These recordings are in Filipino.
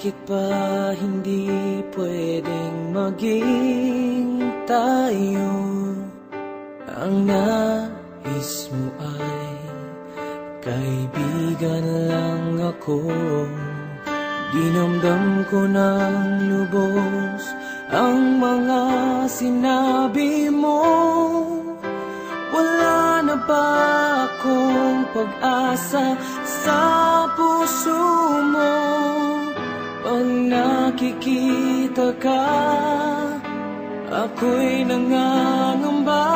Bakit ba hindi pwedeng maging tayo? Ang nais mo ay kaibigan lang ako. Dinamdam ko ng lubos ang mga sinabi mo. Wala na ba akong pag-asa sa puso mo? Pag nakikita ka, ako'y nangangamba.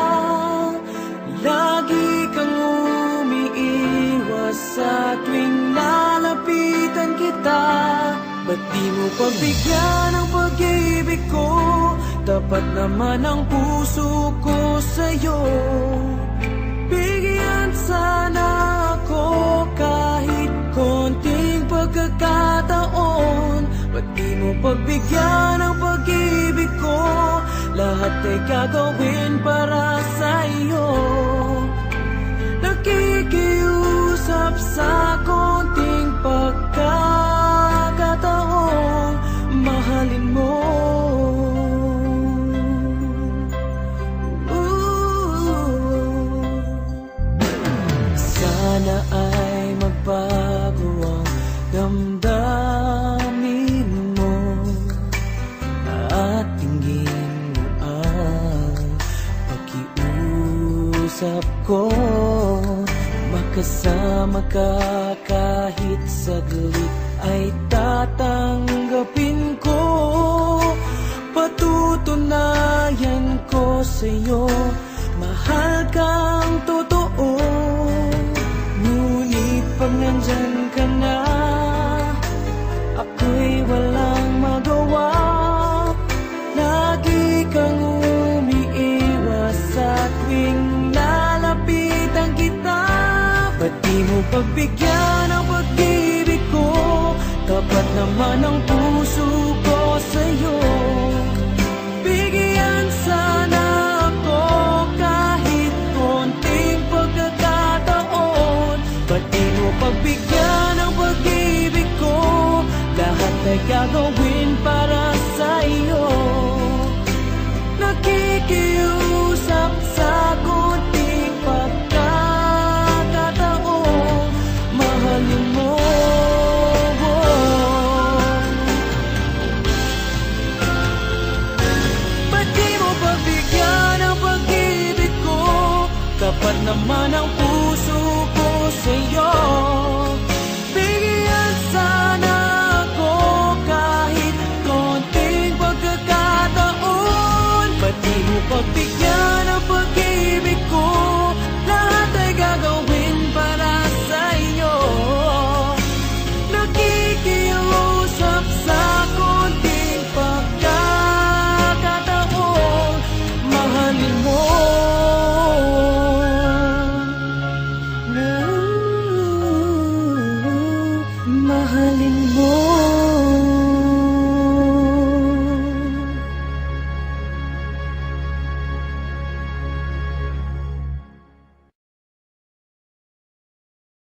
Lagi kang umiiwas sa tuwing lalapitan kita. Ba't di mo pagbigyan ang pag-ibig ko? Tapat naman ang puso ko sa'yo. Bigyan sana ako kahit konting pagkakataon. Ba't di mo pagbigyan ang pag-ibig ko? Lahat ay gagawin para sa'yo. Nakikiusap sa konting pagkakataon, mahalin mo. Sana ay magbago ang damdamin mo at tingin mo ang pakiusap ko. Makasama ka kahit saglit ay tatanggapin ko. Patutunayan ko sa'yo, mahal kang totoo. Ngunit pag nandyan ka na, ako'y walang magawa. Lagi kang umiiwas sa tuwing lalapitan kita. Ba't di mo pagbigyan ang pag-ibig ko? Tapat naman ang puso ko sa'yo. Bigyan sana ako kahit konting pagkakataon. Ba't di mo pagbigyan ang pag-ibig ko? Lahat ay gagawin para sa'yo. Nakikiusap sa konting pagkakataon, mahalin mo. Ba't di mo pagbigyan ang pag-ibig ko? Kapat naman ang puso ko sa'yo. Bigyan sana ako kahit konting pagkakataon. Ba't di mo pagbigyan ang pag-ibig ko? Lahat ay gagawin para sa'yo. Nakikiusap sa konting pagkakataon, mahalin mo. Mahalin mo.